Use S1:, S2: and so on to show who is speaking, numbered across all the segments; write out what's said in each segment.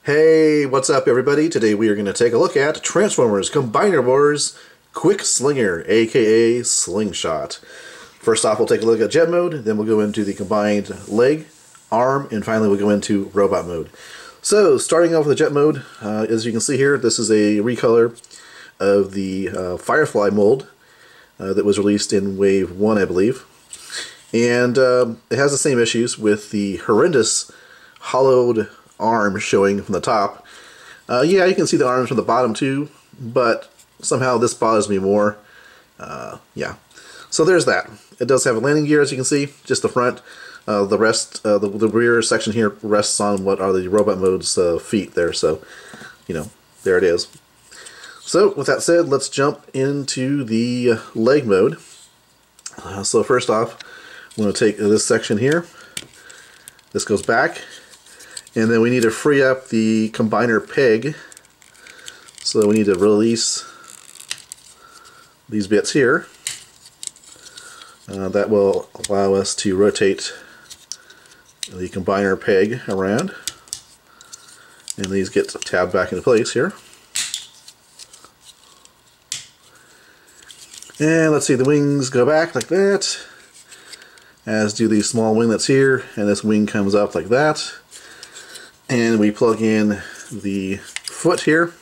S1: Hey, what's up everybody? Today we are going to take a look at Transformers Combiner Wars QUICKSLINGER, aka Slingshot. First off, we'll take a look at jet mode, then we'll go into the combined leg, arm, and finally we'll go into robot mode. So, starting off with the jet mode, as you can see here, this is a recolor of the Firefly mold that was released in Wave 1, I believe. And it has the same issues with the horrendous hollowed arm showing from the top. Yeah, you can see the arms from the bottom too, but somehow this bothers me more. Yeah, so there's that. It does have a landing gear, as you can see, just the front. The rest, the rear section here rests on what are the robot mode's feet there, so, you know, there it is. So, with that said, let's jump into the leg mode. So first off, I'm going to take this section here. This goes back. And then we need to free up the combiner peg. So we need to release these bits here. That will allow us to rotate the combiner peg around. And these get tabbed back into place here. And let's see, the wings go back like that, as do the small winglets here, and this wing comes up like that. And we plug in the foot here.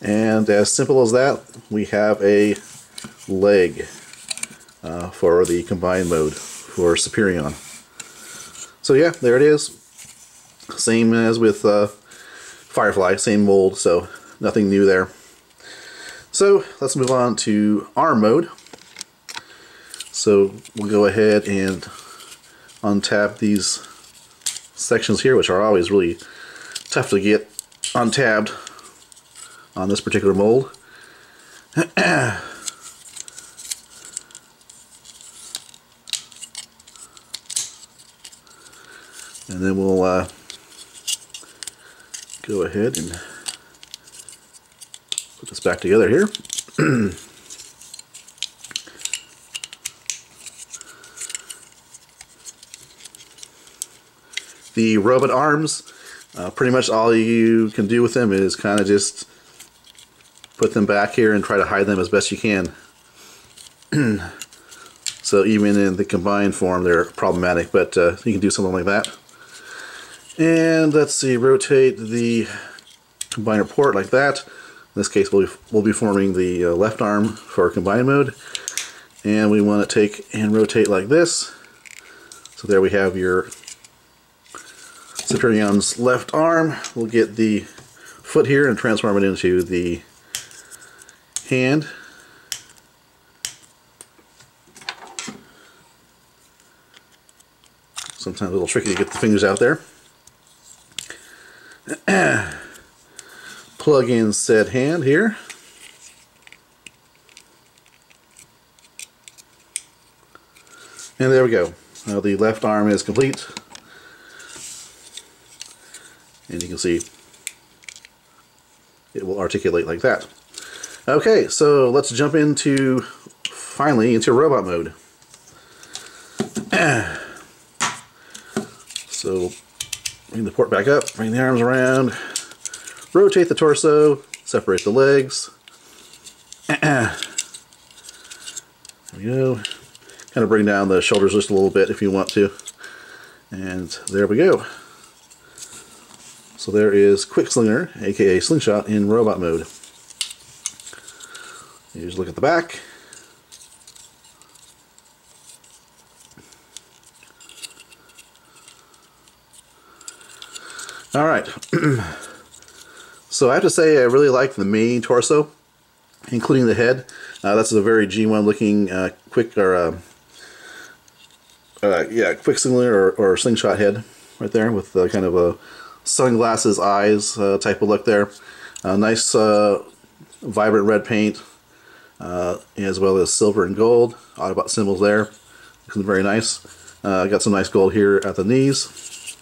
S1: And as simple as that, we have a leg for the combined mode for Superion. So yeah, there it is. Same as with Firefly, same mold, so nothing new there. So let's move on to arm mode. So we'll go ahead and untab these sections here, which are always really tough to get untabbed on this particular mold. And then we'll go ahead and put this back together here. The robot arms, pretty much all you can do with them is kind of just put them back here and try to hide them as best you can. So even in the combined form they're problematic, but you can do something like that. And let's see, rotate the combiner port like that. In this case we'll be forming the left arm for combined mode. And we want to take and rotate like this. So there we have your Superion's left arm. We'll get the foot here and transform it into the hand. Sometimes a little tricky to get the fingers out there. Plug in said hand here. And there we go. Now the left arm is complete. And you can see it will articulate like that. Okay, so let's jump finally into robot mode. So bring the port back up, bring the arms around, rotate the torso, separate the legs. There we go. Kind of bring down the shoulders just a little bit if you want to. And there we go. So there is QUICKSLINGER, aka Slingshot, in robot mode. You just look at the back. Alright. So I have to say I really like the main torso, including the head. That's a very G1 looking QUICKSLINGER or Slingshot head right there, with kind of a sunglasses eyes type of look there. Nice vibrant red paint, as well as silver and gold Autobot symbols there. Looks very nice. Got some nice gold here at the knees.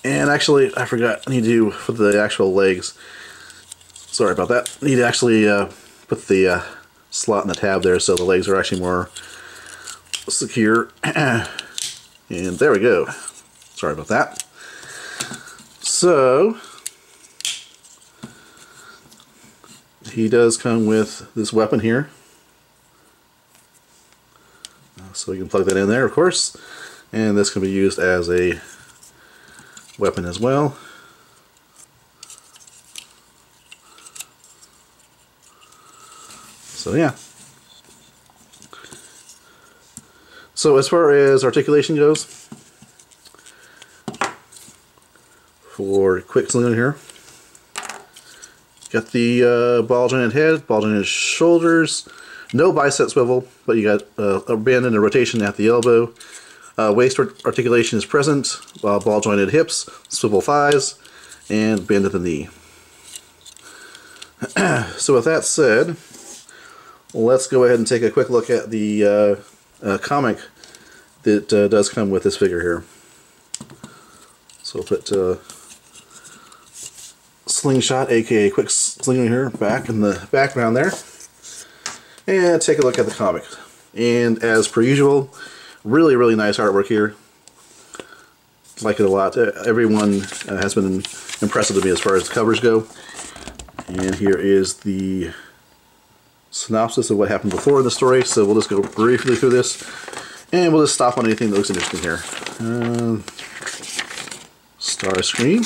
S1: And actually, I forgot, I need to, for the actual legs, sorry about that, I need to actually put the slot in the tab there so the legs are actually more secure. And there we go. Sorry about that. So he does come with this weapon here. So you can plug that in there, of course. And this can be used as a weapon as well. So yeah. So as far as articulation goes, for QUICKSLINGER here, got the ball jointed head, ball jointed shoulders, no bicep swivel, but you got a bend and a rotation at the elbow. Waist articulation is present, ball jointed hips, swivel thighs, and bend at the knee. So with that said, let's go ahead and take a quick look at the comic that does come with this figure here. So we'll put Slingshot, aka QUICKSLINGER here, back in the background there, and take a look at the comic. And as per usual, really nice artwork here. Like it a lot. Everyone has been impressive to me as far as the covers go. And here is the synopsis of what happened before in the story. So we'll just go briefly through this, and we'll just stop on anything that looks interesting here. Star Screen.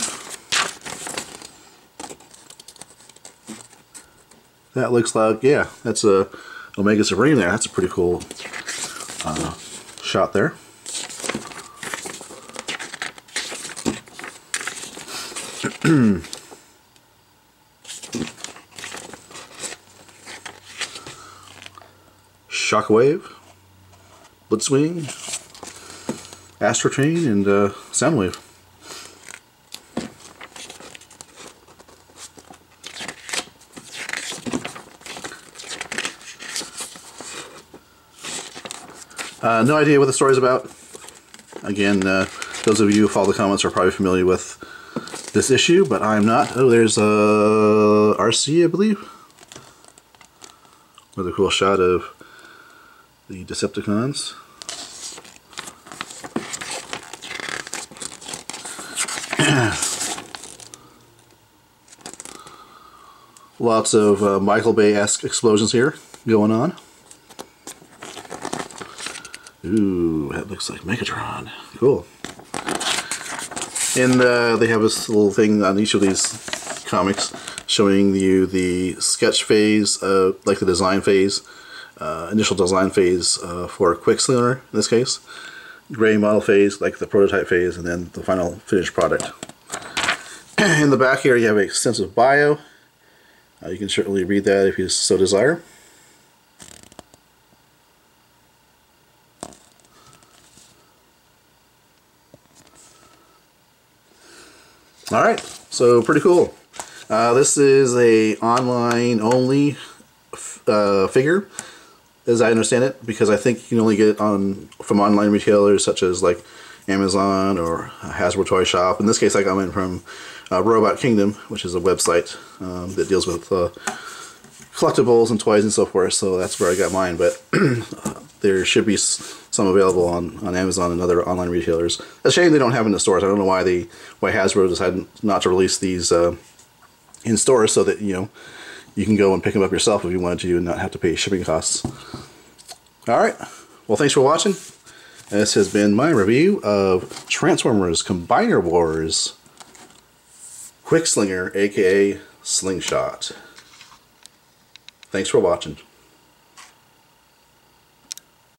S1: That looks like, yeah, that's a Omega Supreme there. That's a pretty cool shot there. Shockwave, Blitzwing, Astrotrain, and Soundwave. No idea what the story's about. Again, those of you who follow the comments are probably familiar with this issue, but I'm not. Oh, there's RC, I believe. With a cool shot of the Decepticons. Lots of Michael Bay-esque explosions here going on. Ooh, that looks like Megatron. Cool. And they have this little thing on each of these comics showing you the sketch phase, like the design phase, initial design phase for QUICKSLINGER in this case, gray model phase, like the prototype phase, and then the final finished product. In the back here you have an extensive bio. You can certainly read that if you so desire. Alright, so pretty cool. This is a online only figure, as I understand it, because I think you can only get it from online retailers such as like Amazon or Hasbro Toy Shop. In this case I got mine from Robot Kingdom, which is a website that deals with collectibles and toys and so forth, so that's where I got mine, but there should be some available on Amazon and other online retailers. It's a shame they don't have them in the stores. I don't know why Hasbro decided not to release these in stores, so that you can go and pick them up yourself if you wanted to and not have to pay shipping costs. Alright, well, thanks for watching. This has been my review of Transformers Combiner Wars QUICKSLINGER, aka Slingshot. Thanks for watching.